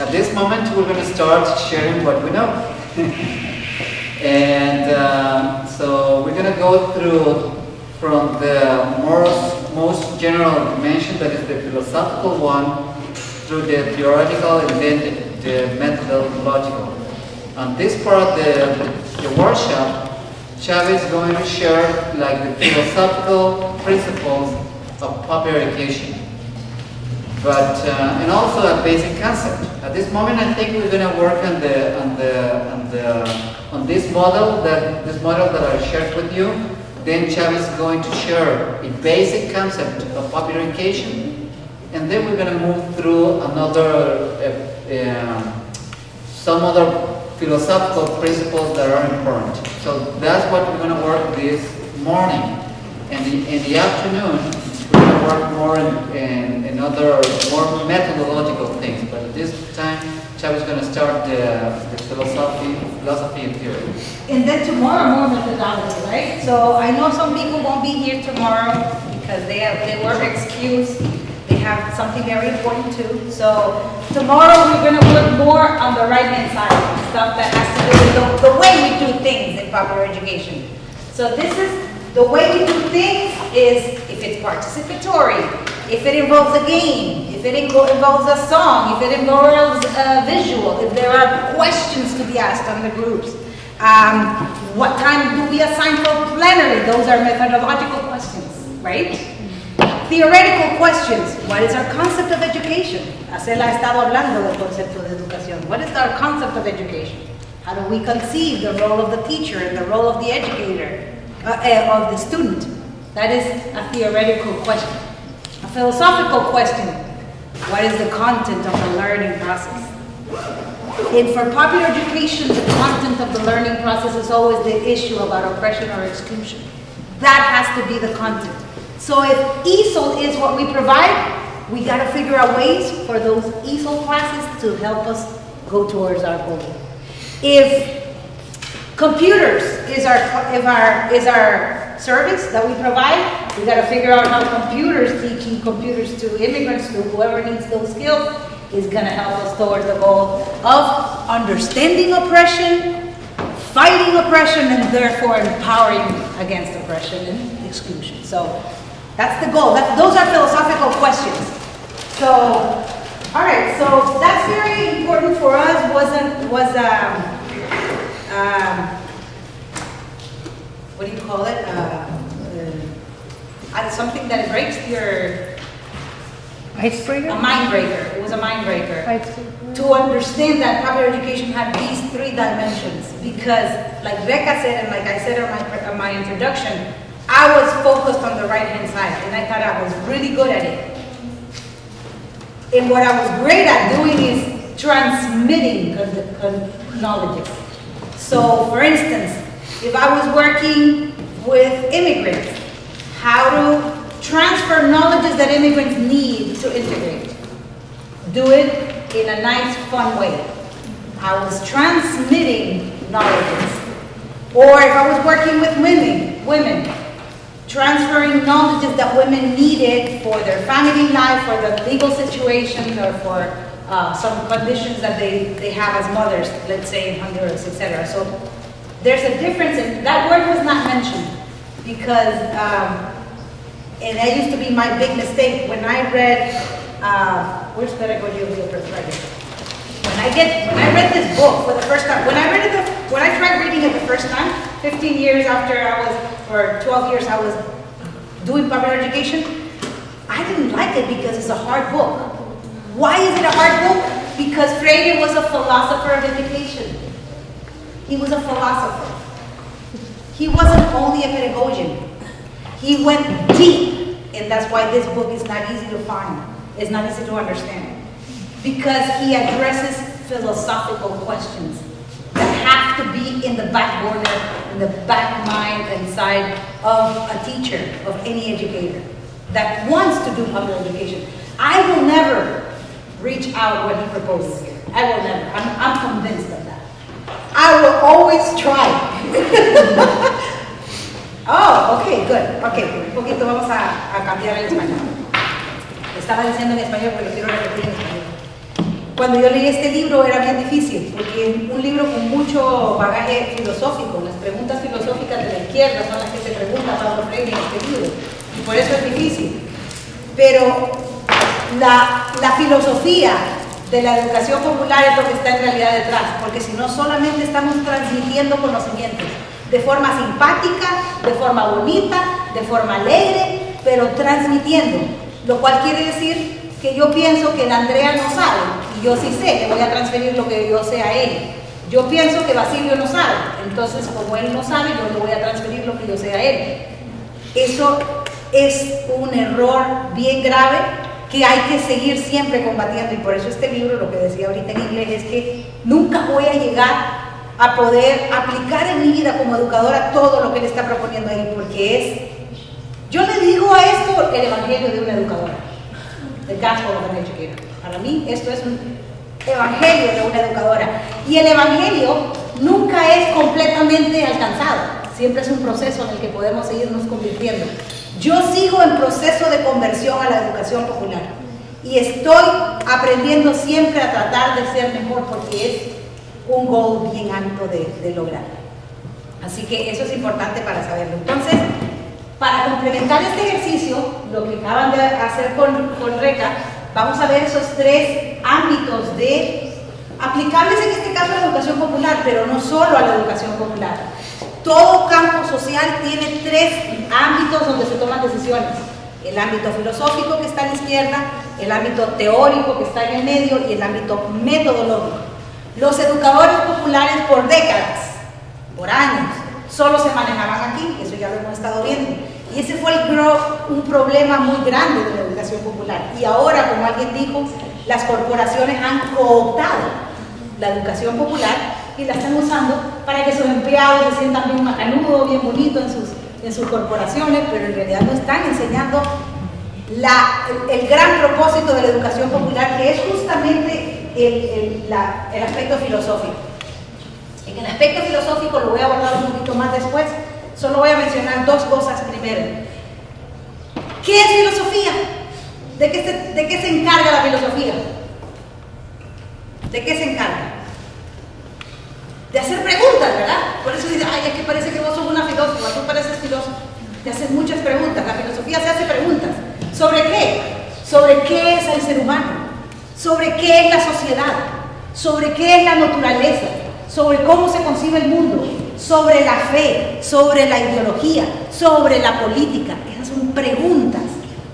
At this moment, we're going to start sharing what we know. And so we're going to go through from the most general dimension, that is the philosophical one, through the theoretical and then the methodological. On this part, the workshop, Xavi is going to share like the philosophical principles of popular education, but and also a basic concept. At this moment, I think we're going to work on this model that I shared with you. Then Xavi is going to share a basic concept of popular education, and then we're going to move through some other philosophical principles that are important. So that's what we're going to work this morning. And in the afternoon, we're going to work more in other more methodological things. But at this time, Xavi is going to start the philosophy and theory. And then tomorrow, more methodology, right? So I know some people won't be here tomorrow because they were excused. They have something very important too. So tomorrow we're going to work more on the right-hand side, stuff that has to do with the way we do things in popular education. So this is the way we do things is if it's participatory, if it involves a game, if it involves a song, if it involves a visual, if there are questions to be asked on the groups. What time do we assign for plenary? Those are methodological questions, right? Theoretical questions. What is our concept of education? Acela ha estado hablando del concepto de educación. What is our concept of education? How do we conceive the role of the teacher and the role of the educator, of the student? That is a theoretical question. A philosophical question. What is the content of the learning process? And for popular education, the content of the learning process is always the issue about oppression or exclusion. That has to be the content. So if ESOL is what we provide, we got to figure out ways for those ESOL classes to help us go towards our goal. If computers is our service that we provide, we got to figure out how teaching computers to immigrants, to whoever needs those skills, is going to help us towards the goal of understanding oppression, fighting oppression, and therefore empowering against oppression and exclusion. So that's the goal. Those are philosophical questions. So, all right. So that's very important for us. What do you call it? Something that breaks your icebreaker. A mind breaker. It was a mind breaker. To understand that popular education had these three dimensions, because, like Becca said, and like I said in my introduction, I was focused on the right-hand side, and I thought I was really good at it. And what I was great at doing is transmitting knowledge. So, for instance, if I was working with immigrants, how to transfer knowledges that immigrants need to integrate. Do it in a nice, fun way. I was transmitting knowledges. Or if I was working with women, transferring knowledges that women needed for their family life, for the legal situations, or for some conditions that they have as mothers, let's say in Honduras, etc. So there's a difference, and that word was not mentioned because, and that used to be my big mistake when I read, where's Pedagogy of the Oppressed Writer? When I read this book for the first time, when I tried reading it the first time, 15 years after or 12 years I was doing popular education, I didn't like it because it's a hard book. Why is it a hard book? Because Freire was a philosopher of education. He was a philosopher. He wasn't only a pedagogian. He went deep, and that's why this book is not easy to find. It's not easy to understand. Because he addresses philosophical questions that have to be in the back burner, in the back mind and side of a teacher, of any educator that wants to do public education. I will never reach out what he proposes here. I will never. I'm convinced of that. I will always try. Oh, okay, good. Okay, un poquito vamos a cambiar el español. Estaba diciendo en español, pero quiero repetir en español. Cuando yo leí este libro era bien difícil, porque es un libro con mucho bagaje filosófico. Las preguntas filosóficas de la izquierda son las que se pregunta Pablo Freire en este libro, y por eso es difícil. Pero la filosofía de la educación popular es lo que está en realidad detrás, porque si no solamente estamos transmitiendo conocimientos de forma simpática, de forma bonita, de forma alegre, pero transmitiendo, lo cual quiere decir que yo pienso que la Andrea no sabe, y yo sí sé, le voy a transferir lo que yo sé a él. Yo pienso que Basilio no sabe, entonces como él no sabe, yo le voy a transferir lo que yo sé a él. Eso es un error bien grave que hay que seguir siempre combatiendo, y por eso este libro, lo que decía ahorita en inglés, es que nunca voy a llegar a poder aplicar en mi vida como educadora todo lo que él está proponiendo ahí, porque yo le digo a esto el evangelio de una educadora, the gospel of an educator. Para mí esto es un evangelio de una educadora, y el evangelio nunca es completamente alcanzado, siempre es un proceso en el que podemos seguirnos convirtiendo. Yo sigo en proceso de conversión a la educación popular, y estoy aprendiendo siempre a tratar de ser mejor, porque es un goal bien alto de lograr. Así que eso es importante para saberlo. Entonces, para complementar este ejercicio, lo que acaban de hacer con Reca, vamos a ver esos 3 ámbitos aplicables en este caso a la educación popular, pero no solo a la educación popular. Todo campo social tiene 3 ámbitos donde se toman decisiones: el ámbito filosófico, que está a la izquierda, el ámbito teórico, que está en el medio, y el ámbito metodológico. Los educadores populares por décadas, por años, solo se manejaban aquí, eso ya lo hemos estado viendo, y ese fue un problema muy grande de la educación popular. Y ahora, como alguien dijo, las corporaciones han cooptado la educación popular y la están usando para que sus empleados se sientan bien macanudo, bien bonito en sus corporaciones, pero en realidad no están enseñando el gran propósito de la educación popular, que es justamente el aspecto filosófico. En el aspecto filosófico lo voy a abordar un poquito más después, solo voy a mencionar 2 cosas primero. ¿Qué es filosofía? ¿De qué se encarga la filosofía? ¿De qué se encarga? De hacer preguntas, ¿verdad? Por eso dice, ay, es que parece que vos sos una filósofa, tú pareces filósofo. Te haces muchas preguntas, la filosofía se hace preguntas. ¿Sobre qué? ¿Sobre qué es el ser humano? ¿Sobre qué es la sociedad? ¿Sobre qué es la naturaleza? ¿Sobre cómo se concibe el mundo? ¿Sobre la fe? ¿Sobre la ideología? ¿Sobre la política? Esas son preguntas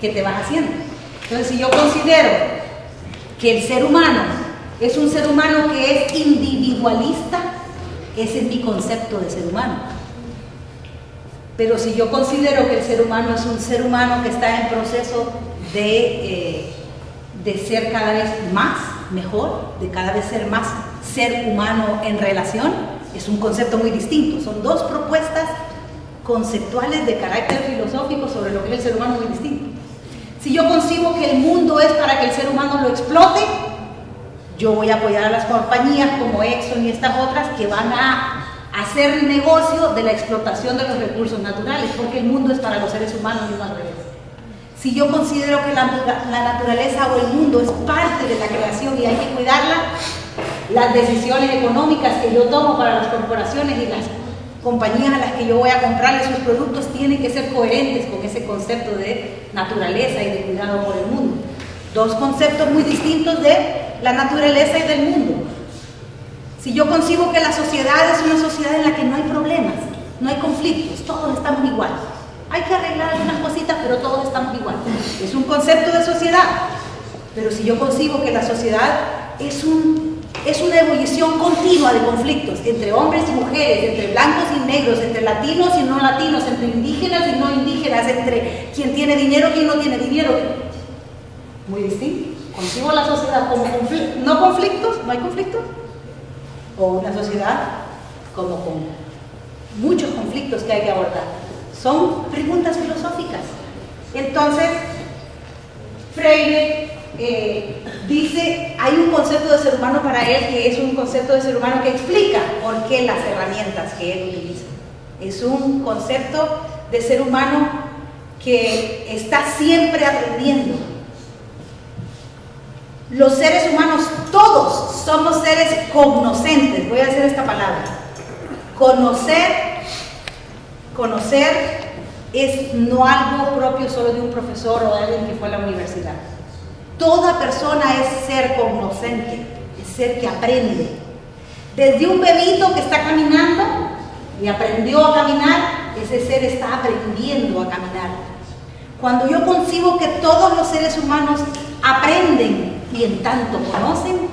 que te vas haciendo. Entonces, si yo considero que el ser humano es un ser humano que es individualista, ese es mi concepto de ser humano. Pero si yo considero que el ser humano es un ser humano que está en proceso de ser cada vez más, mejor, de cada vez ser más ser humano en relación, es un concepto muy distinto. Son 2 propuestas conceptuales de carácter filosófico sobre lo que es el ser humano muy distinto. Si yo concibo que el mundo es para que el ser humano lo explote, yo voy a apoyar a las compañías como Exxon y estas otras que van a hacer negocio de la explotación de los recursos naturales, porque el mundo es para los seres humanos y no al revés. Si yo considero que la naturaleza o el mundo es parte de la creación y hay que cuidarla, las decisiones económicas que yo tomo para las corporaciones y las compañías a las que yo voy a comprarle sus productos tienen que ser coherentes con ese concepto de naturaleza y de cuidado por el mundo. 2 conceptos muy distintos de la naturaleza y del mundo. Si yo concibo que la sociedad es una sociedad en la que no hay problemas, no hay conflictos, todos estamos igual. Hay que arreglar algunas cositas, pero todos estamos igual. Es un concepto de sociedad. Pero si yo concibo que la sociedad es una ebullición continua de conflictos entre hombres y mujeres, entre blancos y negros, entre latinos y no latinos, entre indígenas y no indígenas, entre quien tiene dinero y quien no tiene dinero, muy distinto. Concibo la sociedad como no conflictos, no hay conflictos, o una sociedad como con muchos conflictos que hay que abordar. Son preguntas filosóficas. Entonces, Freire dice, hay un concepto de ser humano para él que es un concepto de ser humano que explica por qué las herramientas que él utiliza. Es un concepto de ser humano que está siempre aprendiendo. Los seres humanos todos seres cognoscentes, voy a decir esta palabra. Conocer es no algo propio solo de un profesor o de alguien que fue a la universidad. Toda persona es ser cognoscente, es ser que aprende. Desde un bebito que está caminando y aprendió a caminar, ese ser está aprendiendo a caminar. Cuando yo concibo que todos los seres humanos aprenden y en tanto conocen,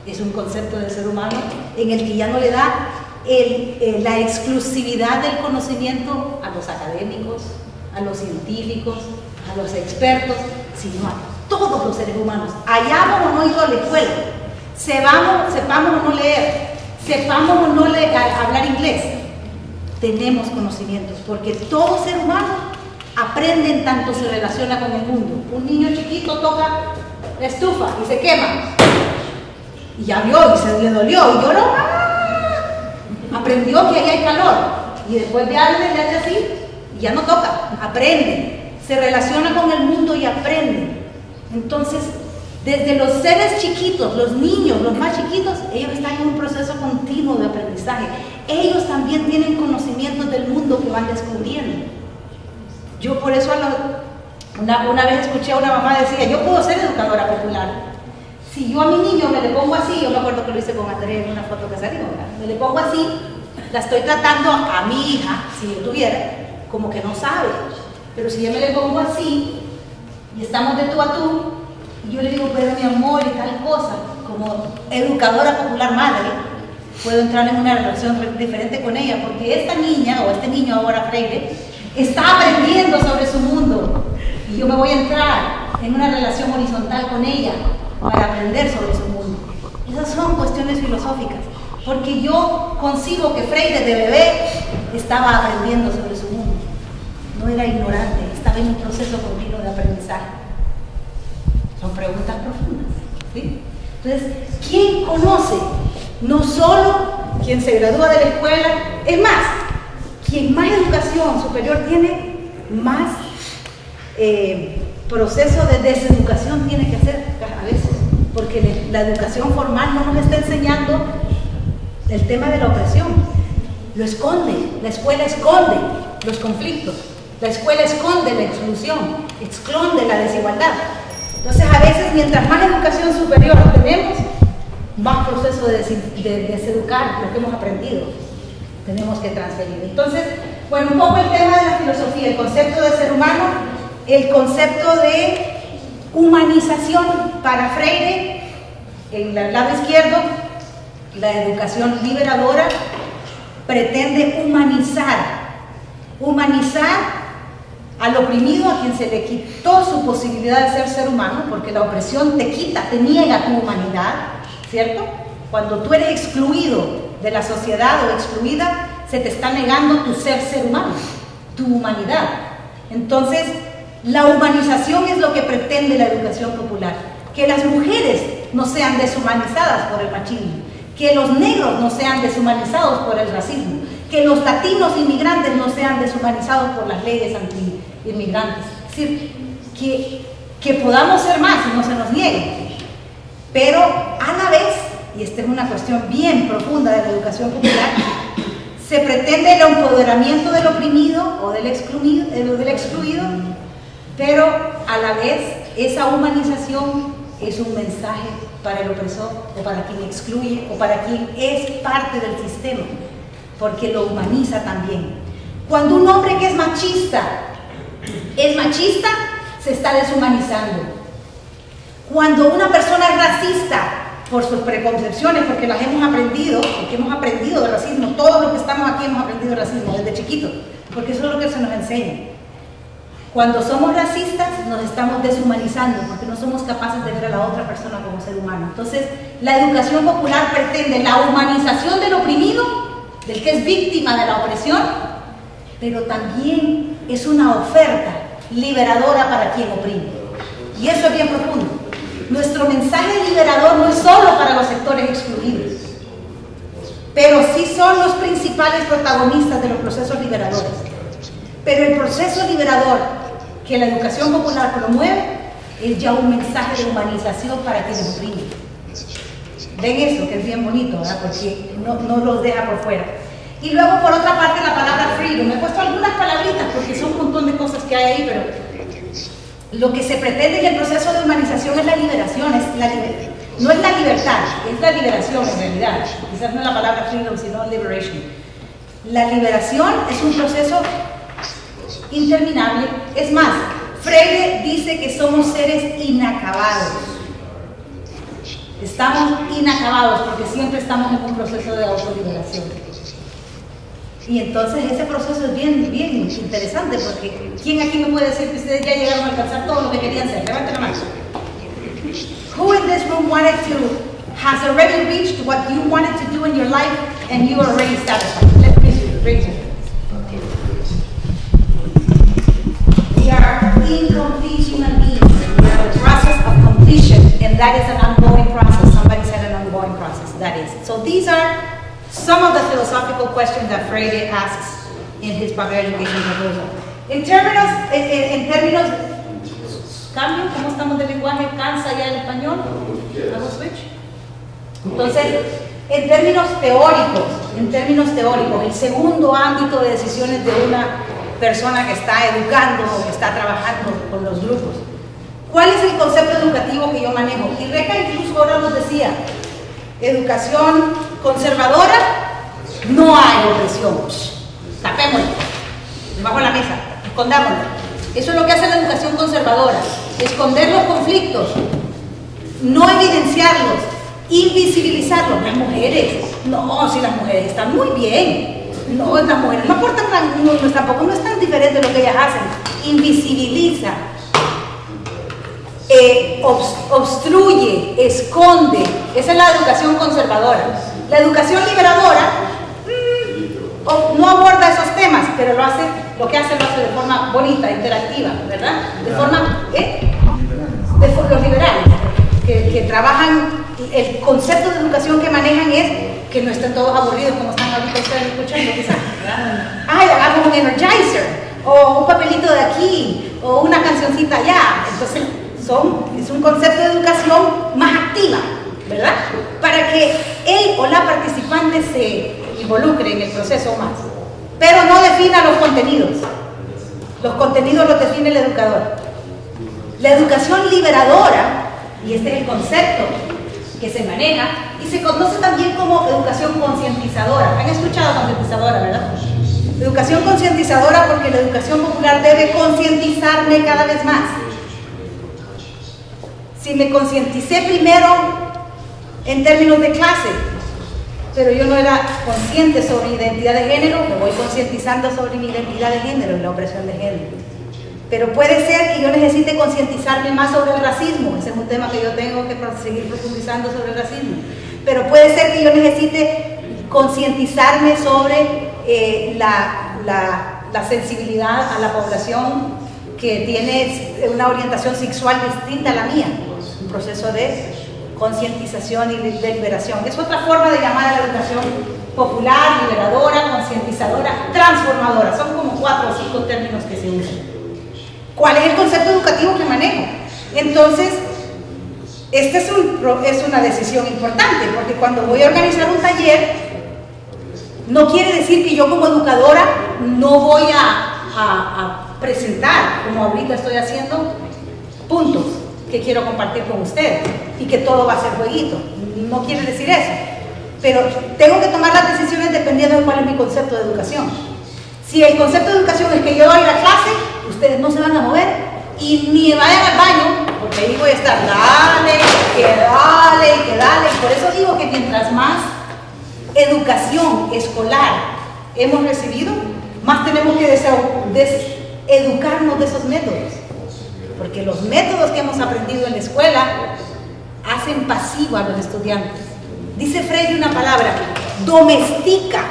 es un concepto de ser humano en el que ya no le da la exclusividad del conocimiento a los académicos, a los científicos, a los expertos, sino a todos los seres humanos. Hayamos o no ido a la escuela, sepamos o no leer, sepamos o no hablar inglés, tenemos conocimientos, porque todo ser humano aprende en tanto se relaciona con el mundo. Un niño chiquito toca la estufa y se quema, y ya vio y se le dolió y lloró, aprendió que ahí hay calor, y después de algo le hace así y ya no toca, aprende, se relaciona con el mundo y aprende. Entonces, desde los seres chiquitos, los niños, los más chiquitos, ellos están en un proceso continuo de aprendizaje. Ellos también tienen conocimientos del mundo que van descubriendo. Yo por eso una vez escuché a una mamá decir, yo puedo ser educadora popular. Si yo a mi niño me le pongo así, yo me acuerdo que lo hice con Andrés en una foto que salió, me le pongo así, la estoy tratando a mi hija, si yo tuviera, como que no sabe. Pero si yo me le pongo así, y estamos de tú a tú, y yo le digo, pero mi amor y tal cosa, como educadora popular madre, puedo entrar en una relación diferente con ella, porque esta niña, o este niño ahora Freire, está aprendiendo sobre su mundo, y yo me voy a entrar en una relación horizontal con ella, para aprender sobre su mundo. Esas son cuestiones filosóficas, porque yo concibo que Freire de bebé estaba aprendiendo sobre su mundo, no era ignorante, estaba en un proceso continuo de aprendizaje. Son preguntas profundas, ¿sí? Entonces, ¿quién conoce? No solo quien se gradúa de la escuela, es más, quien más educación superior tiene, más proceso de deseducación tiene que hacer a veces, porque la educación formal no nos está enseñando el tema de la opresión, lo esconde, la escuela esconde los conflictos, la escuela esconde la exclusión, esconde la desigualdad. Entonces a veces mientras más educación superior tenemos, más proceso de deseducar lo que hemos aprendido tenemos que transferir. Entonces, bueno, un poco el tema de la filosofía, el concepto de ser humano, el concepto de humanización para Freire, en el lado izquierdo, la educación liberadora pretende humanizar al oprimido, a quien se le quitó su posibilidad de ser humano, porque la opresión te quita, te niega tu humanidad, ¿cierto? Cuando tú eres excluido de la sociedad o excluida, se te está negando tu ser humano, tu humanidad. Entonces, la humanización es lo que pretende la educación popular, que las mujeres no sean deshumanizadas por el machismo, que los negros no sean deshumanizados por el racismo, que los latinos inmigrantes no sean deshumanizados por las leyes anti-inmigrantes. Es decir, que podamos ser más y no se nos niegue, pero a la vez, y esta es una cuestión bien profunda de la educación popular, se pretende el empoderamiento del oprimido o del excluido, pero a la vez esa humanización es un mensaje para el opresor o para quien excluye o para quien es parte del sistema, porque lo humaniza también. Cuando un hombre que es machista, se está deshumanizando. Cuando una persona es racista, por sus preconcepciones, porque las hemos aprendido, porque hemos aprendido de racismo, todos los que estamos aquí hemos aprendido de racismo desde chiquitos, porque eso es lo que se nos enseña. Cuando somos racistas nos estamos deshumanizando, porque no somos capaces de ver a la otra persona como ser humano. Entonces, la educación popular pretende la humanización del oprimido, del que es víctima de la opresión, pero también es una oferta liberadora para quien oprime. Y eso es bien profundo. Nuestro mensaje liberador no es solo para los sectores excluidos, pero sí son los principales protagonistas de los procesos liberadores. Pero el proceso liberador que la educación popular promueve es ya un mensaje de humanización para quienes oprimen. Ven eso, que es bien bonito, ¿verdad? Porque no los deja por fuera. Y luego, por otra parte, la palabra freedom. Me he puesto algunas palabritas porque son un montón de cosas que hay ahí, pero lo que se pretende en el proceso de humanización es la liberación, no es la libertad, es la liberación en realidad. Quizás no es la palabra freedom, sino liberation. La liberación es un proceso interminable. Es más, Freire dice que somos seres inacabados. Estamos inacabados porque siempre estamos en un proceso de autoliberación. Y entonces ese proceso es bien interesante, porque ¿quién aquí me puede decir que ustedes ya llegaron a alcanzar todo lo que querían ser? Levanten la mano. Who in this room has already reached what you wanted to do in your life and you are already satisfied? Let's raise your hand. We are incomplete human beings. We are in the process of completion, and that is an ongoing process. Somebody said an ongoing process. That is. So these are some of the philosophical questions that Freire asks in his Popular Education proposal. En términos, cambio, ¿cómo estamos de lenguaje? ¿Cansa ya el español? ¿Hago switch? Entonces, en términos teóricos, el segundo ámbito de decisiones de una persona que está educando o que está trabajando con los grupos. ¿Cuál es el concepto educativo que yo manejo? Y Reca incluso ahora nos decía, educación conservadora, no hay opresión. Tapémoslo, debajo de la mesa, escondámoslo. Eso es lo que hace la educación conservadora, esconder los conflictos, no evidenciarlos, invisibilizarlos. Las mujeres, no, si las mujeres están muy bien, no, las mujeres no aportan, tampoco no es tan diferente de lo que ellas hacen. Invisibiliza, obstruye, esconde. Esa es la educación conservadora. La educación liberadora no aborda esos temas, pero lo que hace lo hace de forma bonita, interactiva, ¿verdad? De forma, los liberales, que trabajan, el concepto de educación que manejan es que no estén todos aburridos como están ahorita ustedes escuchando, quizás, ¿verdad? Ay, hagamos un energizer, o un papelito de aquí, o una cancioncita allá. Entonces, es un concepto de educación más activa, ¿verdad? Para que él o la participante se involucre en el proceso más. Pero no defina los contenidos. Los contenidos los define el educador. La educación liberadora, y este es el concepto que se maneja, y se conoce también como educación concientizadora. ¿Han escuchado concientizadora, verdad? Educación concientizadora porque la educación popular debe concientizarme cada vez más. Si me concienticé primero en términos de clase, pero yo no era consciente sobre mi identidad de género, me voy concientizando sobre mi identidad de género y la opresión de género. Pero puede ser que yo necesite concientizarme más sobre el racismo. Ese es un tema que yo tengo que seguir profundizando sobre el racismo. Pero puede ser que yo necesite concientizarme sobre la sensibilidad a la población que tiene una orientación sexual distinta a la mía. Un proceso de concientización y de liberación. Es otra forma de llamar a la educación popular, liberadora, concientizadora, transformadora. Son como 4 o 5 términos que se usan. ¿Cuál es el concepto educativo que manejo? Entonces, esta es una decisión importante, porque cuando voy a organizar un taller, no quiere decir que yo como educadora no voy a presentar, como ahorita estoy haciendo, puntos que quiero compartir con ustedes y que todo va a ser jueguito. No quiere decir eso, pero tengo que tomar las decisiones dependiendo de cuál es mi concepto de educación. Si el concepto de educación es que yo doy la clase, ustedes no se van a mover y ni vayan al baño, porque ahí voy a estar dale. Por eso digo que mientras más educación escolar hemos recibido, más tenemos que deseducarnos de esos métodos. Porque los métodos que hemos aprendido en la escuela hacen pasivo a los estudiantes. Dice Freire una palabra, domestica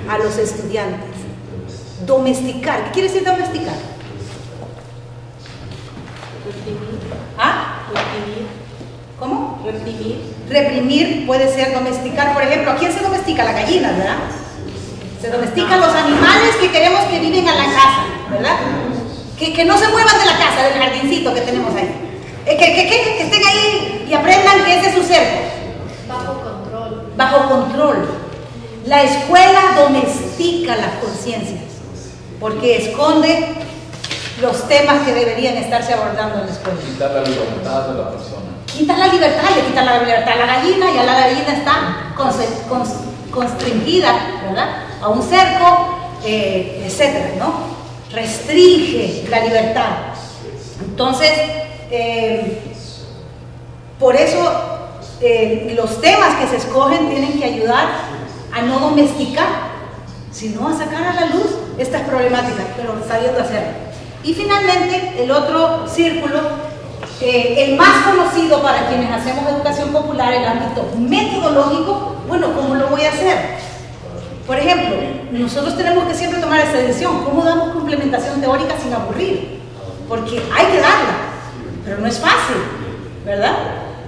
a los estudiantes. Domesticar. ¿Qué quiere decir domesticar? Reprimir. ¿Ah? Reprimir. ¿Cómo? Reprimir. Reprimir puede ser domesticar. Por ejemplo, ¿a quién se domestica? La gallina, ¿verdad? Se domestican los animales que queremos que viven a la casa, ¿verdad? Que no se muevan de la casa, del jardincito que tenemos ahí. Que estén ahí y aprendan que ese es su cerco. Bajo control. bajo control. La escuela domestica las conciencias, porque esconde los temas que deberían estarse abordando en la escuela. Quitar la libertad de la persona. Quitas la libertad, le quitas la libertad a la gallina, y a la gallina está constringida, ¿verdad?, a un cerco, etcétera, ¿no? Restringe la libertad. Entonces, por eso los temas que se escogen tienen que ayudar a no domesticar, sino a sacar a la luz estas problemáticas, pero sabiendo hacerlo. Y finalmente, el otro círculo, el más conocido para quienes hacemos educación popular, el ámbito metodológico. Bueno, ¿cómo lo voy a hacer? Por ejemplo, nosotros tenemos que siempre tomar esa decisión. ¿Cómo damos complementación teórica sin aburrir? Porque hay que darla, pero no es fácil, ¿verdad?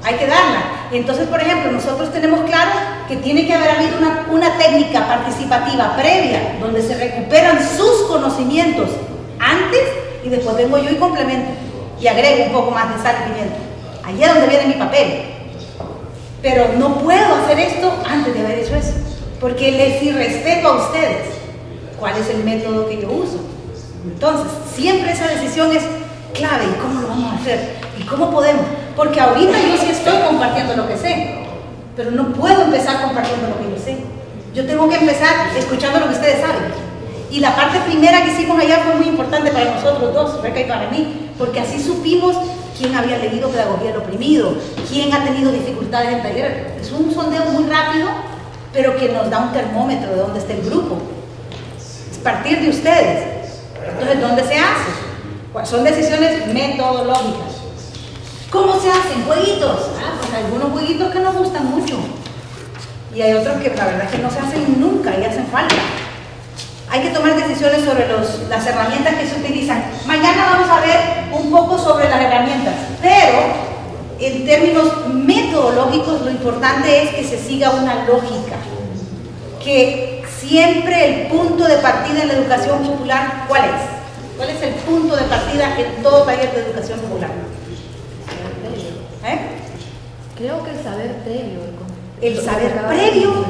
Hay que darla. Entonces, por ejemplo, nosotros tenemos claro que tiene que haber habido una técnica participativa previa, donde se recuperan sus conocimientos antes, y después vengo yo y complemento y agrego un poco más de sal y pimienta. Ahí es donde viene mi papel. Pero no puedo hacer esto antes de haber hecho eso, porque les irrespeto a ustedes cuál es el método que yo uso. Entonces, siempre esa decisión es clave. ¿Y cómo lo vamos a hacer? ¿Y cómo podemos? Porque ahorita yo sí estoy compartiendo lo que sé, pero no puedo empezar compartiendo lo que yo sé. Yo tengo que empezar escuchando lo que ustedes saben. Y la parte primera que hicimos allá fue muy importante para nosotros dos, Reca y para mí, porque así supimos quién había leído Pedagogía del Oprimido, quién ha tenido dificultades en taller. Es un sondeo muy rápido, pero que nos da un termómetro de dónde está el grupo. Es partir de ustedes. Entonces, ¿dónde se hace? Pues son decisiones metodológicas. ¿Cómo se hacen? Jueguitos. Pues hay algunos jueguitos que nos gustan mucho. Y hay otros que la verdad es que no se hacen nunca y hacen falta. Hay que tomar decisiones sobre las herramientas que se utilizan. Mañana vamos a ver un poco sobre las herramientas, pero en términos metodológicos lo importante es que se siga una lógica. Que siempre el punto de partida en la educación popular, ¿cuál es? ¿Cuál es el punto de partida en todo taller de educación popular? Creo que el saber previo. El saber previo,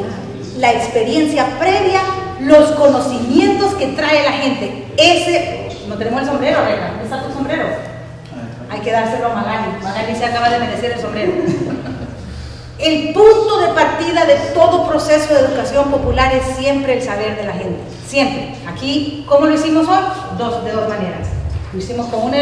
la experiencia previa, los conocimientos que trae la gente. Ese, no tenemos el sombrero, Reca. ¿Dónde está tu sombrero? Hay que dárselo a Magali. Magali se acaba de merecer el sombrero. El punto de partida de todo proceso de educación popular es siempre el saber de la gente. Siempre. Aquí, ¿cómo lo hicimos hoy? De dos maneras. Lo hicimos con un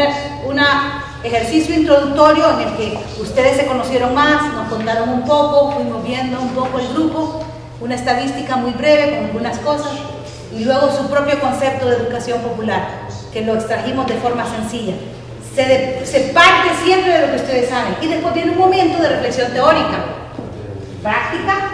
ejercicio introductorio en el que ustedes se conocieron más, nos contaron un poco, fuimos viendo un poco el grupo, una estadística muy breve con algunas cosas, y luego su propio concepto de educación popular, que lo extrajimos de forma sencilla. Se parte siempre de lo que ustedes saben, y después viene un momento de reflexión teórica, práctica,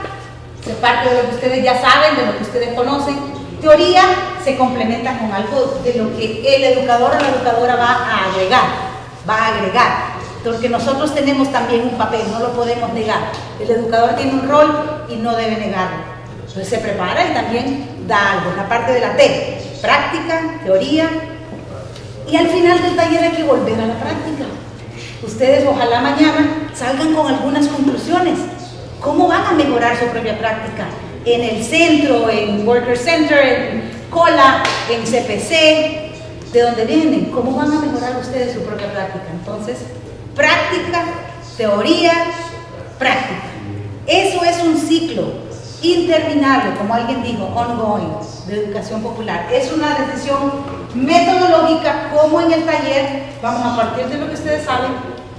se parte de lo que ustedes ya saben, de lo que ustedes conocen. Teoría se complementa con algo de lo que el educador o la educadora va a agregar, porque nosotros tenemos también un papel, no lo podemos negar. El educador tiene un rol y no debe negarlo. Entonces se prepara y también da algo, la parte de la T, práctica, teoría, y al final del taller hay que volver a la práctica. Ustedes ojalá mañana salgan con algunas conclusiones. ¿Cómo van a mejorar su propia práctica? En el centro, en Worker Center, en COLA, en CPC, ¿de dónde vienen? ¿Cómo van a mejorar ustedes su propia práctica? Entonces, práctica, teoría, práctica. Eso es un ciclo interminable, como alguien dijo, ongoing, de educación popular. Es una decisión metodológica, como en el taller vamos a partir de lo que ustedes saben,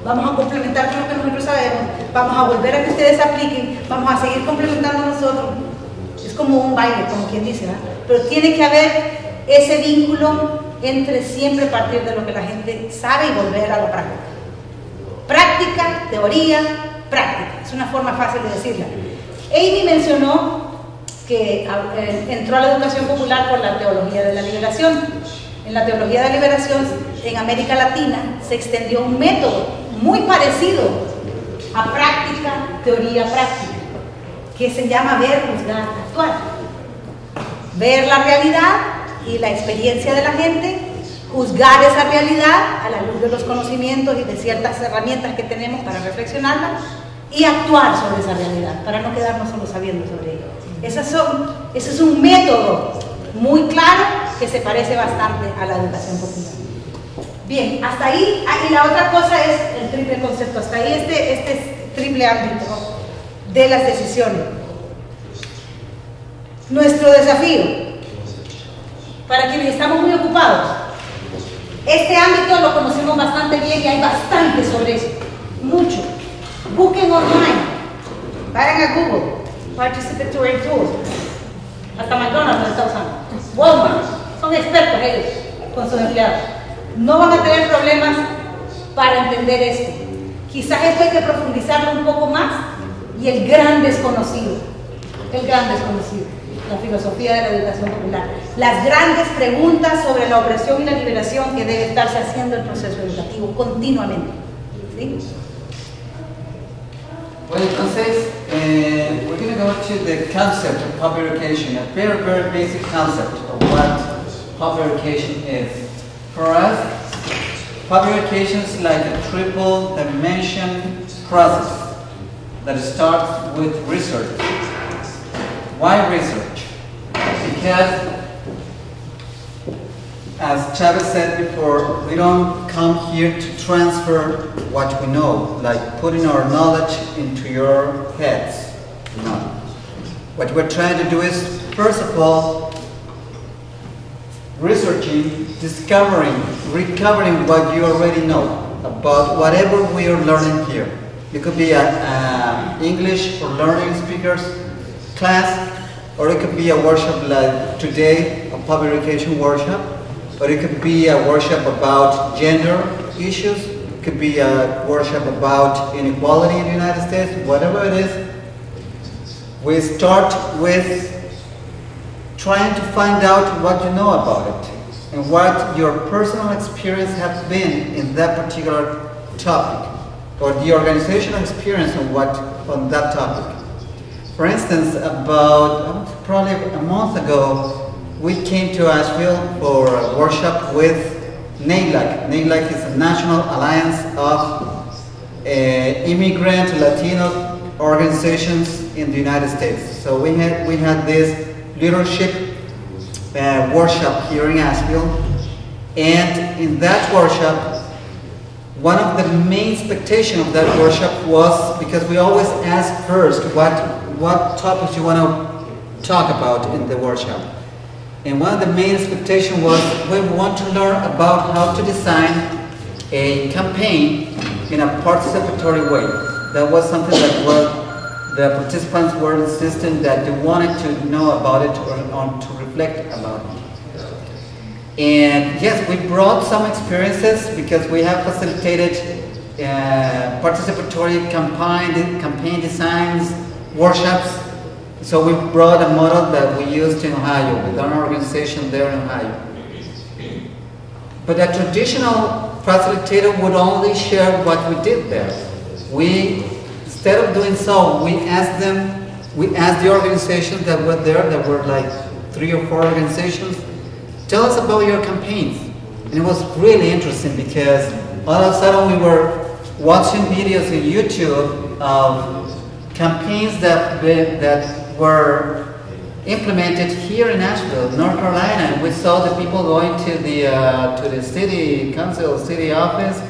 vamos a complementar con lo que nosotros sabemos, vamos a volver a que ustedes apliquen, vamos a seguir complementando nosotros. Es como un baile, como quien dice, ¿verdad? Pero tiene que haber ese vínculo entre siempre partir de lo que la gente sabe y volver a la práctica. Práctica, teoría, práctica. Es una forma fácil de decirla. Amy mencionó que entró a la educación popular por la teología de la liberación. En la teología de la liberación en América Latina se extendió un método muy parecido a práctica, teoría, práctica, que se llama ver, juzgar, actuar. Ver la realidad y la experiencia de la gente, juzgar esa realidad a la luz de los conocimientos y de ciertas herramientas que tenemos para reflexionarla, y actuar sobre esa realidad, para no quedarnos solo sabiendo sobre ello. Ese es un método muy claro que se parece bastante a la educación popular. Bien, hasta ahí, y la otra cosa es el triple concepto, hasta ahí este triple ámbito de las decisiones. Nuestro desafío, para quienes estamos muy ocupados, este ámbito lo conocemos bastante bien y hay bastante sobre eso, mucho. Busquen online, vayan a Google, Participatory Tools, hasta McDonald's lo está usando, Walmart, son expertos ellos con sus empleados. No van a tener problemas para entender esto. Quizás esto hay que profundizarlo un poco más y el gran desconocido, la filosofía de la educación popular, las grandes preguntas sobre la opresión y la liberación que debe estarse haciendo el proceso educativo continuamente. ¿Sí? Well, entonces, we're going to go to the concept of popular education, a very, very basic concept of what popular education is. For us, popular education is like a triple dimension process that starts with research. Why research? Because, as Chavez said before, we don't come here to transfer what we know, like putting our knowledge into your heads. No. What we're trying to do is, first of all, researching, discovering, recovering what you already know about whatever we are learning here. It could be an English for learning speakers class, or it could be a workshop like today, a public education workshop, or it could be a workshop about gender issues, it could be a workshop about inequality in the United States, whatever it is. We start with trying to find out what you know about it and what your personal experience has been in that particular topic, or the organizational experience on that topic. For instance, about probably a month ago, we came to Asheville for a workshop with NALAC. NALAC is the National Alliance of Immigrant Latino Organizations in the United States. So we had this leadership workshop here in Asheville, and in that workshop, one of the main expectations of that workshop was, because we always ask first what topics you want to talk about in the workshop, and one of the main expectations was we want to learn about how to design a campaign in a participatory way. That was something that the participants were insisting that they wanted to know about it or to reflect about it. And yes, we brought some experiences because we have facilitated participatory campaign designs, workshops. So we brought a model that we used in Ohio with our organization there in Ohio. But a traditional facilitator would only share what we did there. Instead of doing so, we asked the organizations that were there, that were like 3 or 4 organizations, tell us about your campaigns. And it was really interesting because all of a sudden we were watching videos on YouTube of campaigns that were implemented here in Asheville, North Carolina, and we saw the people going to the city council, city office,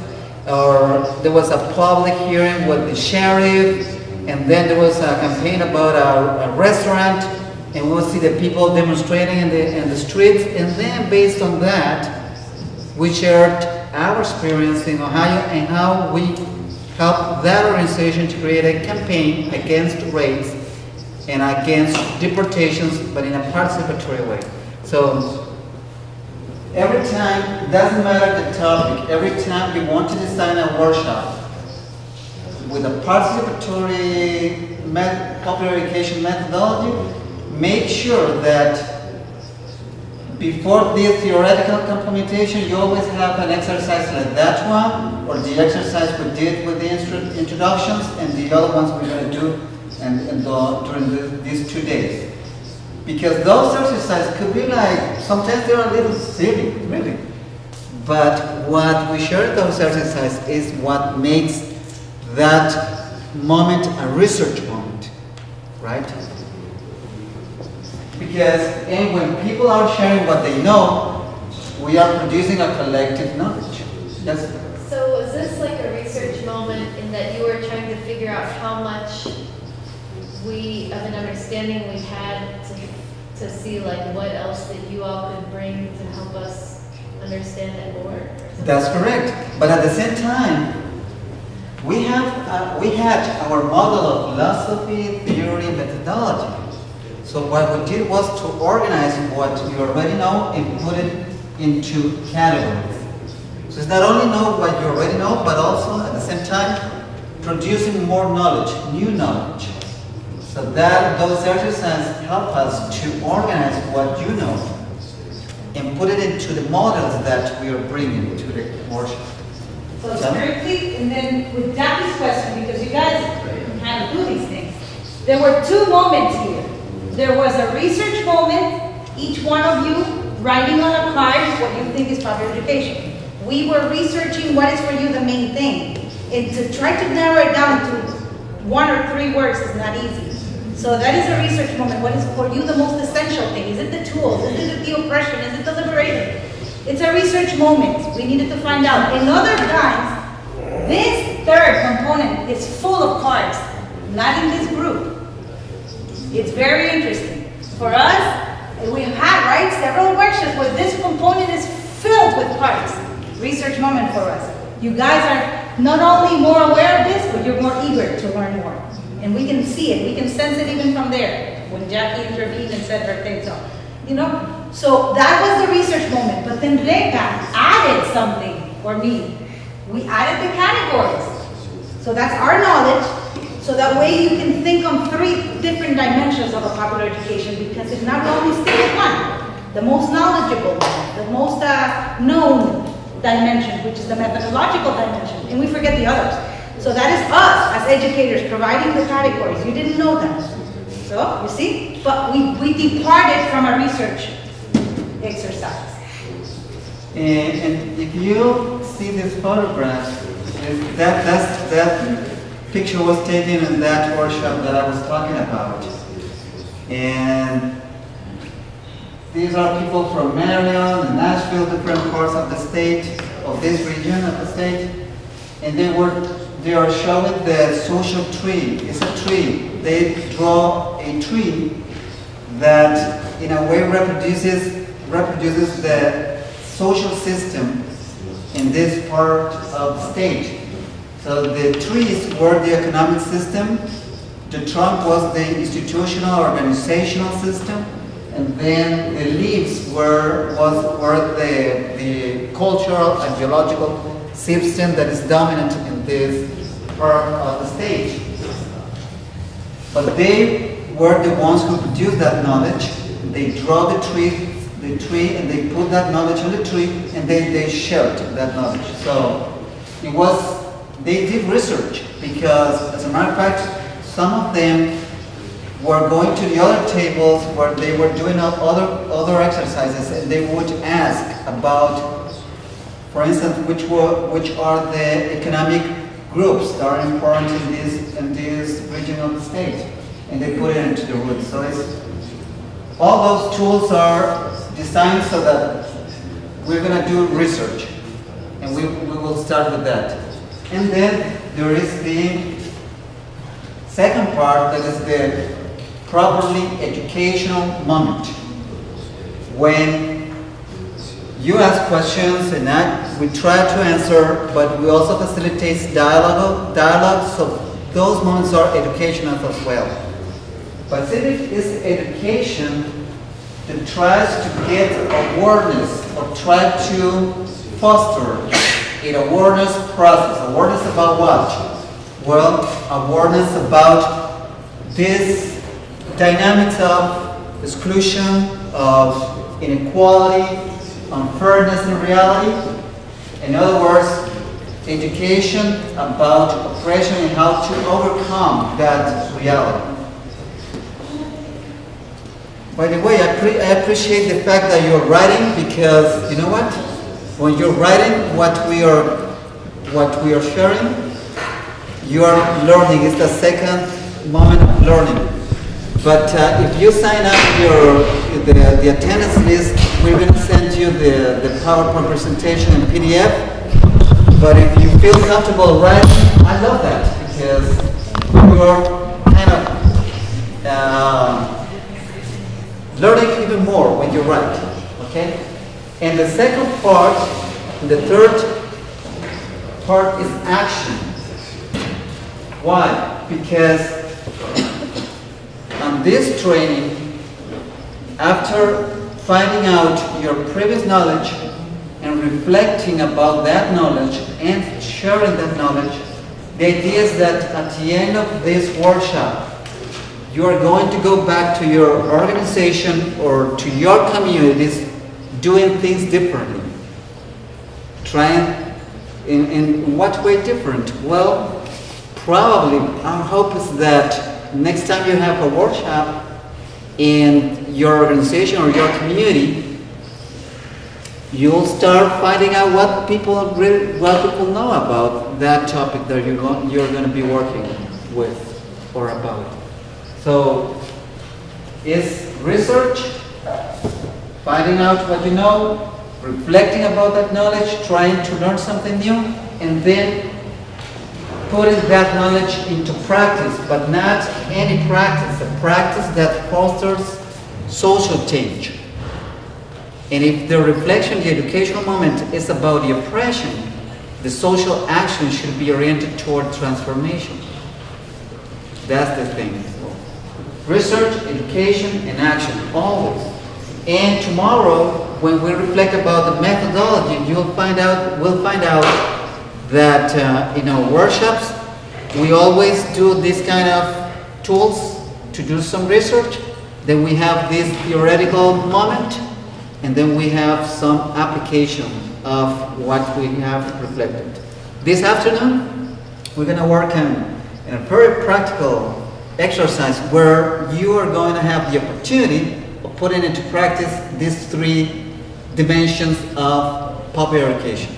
or there was a public hearing with the sheriff, and then there was a campaign about a restaurant, and we'll see the people demonstrating in the streets, and then based on that, we shared our experience in Ohio and how we helped that organization to create a campaign against rapes and against deportations, but in a participatory way. So every time, it doesn't matter the topic, every time you want to design a workshop with a participatory popular education methodology, make sure that before this theoretical complementation, you always have an exercise like that one, or the exercise we did with the introductions, and the other ones we're going to do during these 2 days. Because those exercises could be like, sometimes they're a little silly, really. But what we share in those exercises is what makes that moment a research moment, right? Because and when people are sharing what they know, we are producing a collective knowledge. Yes? So was this like a research moment in that you were trying to figure out how much of an understanding we had to see like what else that you all could bring to help us understand it more? That's correct. But at the same time, we had our model of philosophy, theory, methodology. So what we did was to organize what you already know and put it into categories. So it's not only know what you already know, but also at the same time producing more knowledge, new knowledge. So that those exercises help us to organize what you know and put it into the models that we are bringing to the workshop. So strictly, and then with Jackie's question, because you guys kind of do these things, there were two moments here. There was a research moment, each one of you writing on a card what you think is popular education. We were researching what is for you the main thing. And to try to narrow it down to 1 or 3 words is not easy. So that is a research moment. What is for you the most essential thing? Is it the tools? Is it the oppression? Is it the liberation? It's a research moment. We needed to find out. In other times, this third component is full of cards, not in this group. It's very interesting. For us, we've had, right, several workshops where this component is filled with cards. Research moment for us. You guys are not only more aware of this, but you're more eager to learn more. And we can see it, we can sense it even from there, when Jackie intervened and said her thing, so, you know? So that was the research moment, but then Reka added something for me. We added the categories. So that's our knowledge, so that way you can think on 3 different dimensions of a popular education, because it's not only still one, the most knowledgeable one, the most known dimension, which is the methodological dimension, and we forget the others. So that is us as educators providing the categories. You didn't know them. So, you see? But we departed from a research exercise. And if you see this photograph, that picture was taken in that workshop that I was talking about. And these are people from Marion and Nashville, different parts of the state, of this region of the state. And they are showing the social tree. It's a tree. They draw a tree that in a way reproduces the social system in this part of the state. So the trees were the economic system, the trunk was the institutional organizational system, and then the leaves were the cultural and geological system that is dominant in this part of the state. But they were the ones who produced that knowledge. They draw the tree and they put that knowledge on the tree, and they shared that knowledge. So they did research, because as a matter of fact, some of them were going to the other tables where they were doing other exercises, and they would ask about, for instance, which are the economic groups that are important in this region of the state, and they put it into the roots. So all those tools are designed so that we're going to do research, and we will start with that. And then there is the second part, that is the properly educational moment, when you ask questions and we try to answer, but we also facilitate dialogue, so those moments are educational as well. But civic is education that tries to get awareness, or try to foster an awareness process. Awareness about what? Well, awareness about this dynamics of exclusion, of inequality, unfairness in reality. In other words, education about oppression and how to overcome that reality. By the way, I appreciate the fact that you're writing, because you know what? When you're writing what we are sharing, you are learning. It's the second moment of learning. But if you sign up the attendance list, we're going to send you the PowerPoint presentation in PDF. But if you feel comfortable writing, I love that because you are kind of learning even more when you write. Okay? And the second part, the third part is action. Why? Because on this training, after finding out your previous knowledge and reflecting about that knowledge and sharing that knowledge, the idea is that at the end of this workshop, you are going to go back to your organization or to your communities doing things differently. Trying in what way different? Well, probably our hope is that next time you have a workshop in your organization or your community, you'll start finding out what people know about that topic that you're going to be working with or about. So, it's research, finding out what you know, reflecting about that knowledge, trying to learn something new, and then putting that knowledge into practice, but not any practice, a practice that fosters social change. And if the reflection, the educational moment is about the oppression, the social action should be oriented toward transformation. That's the thing. Research, education, and action, always. And tomorrow, when we reflect about the methodology, we'll find out that in our workshops, we always do this kind of tools to do some research. Then we have this theoretical moment, and then we have some application of what we have reflected. This afternoon, we're going to work in a very practical exercise where you are going to have the opportunity of putting into practice these three dimensions of popular education.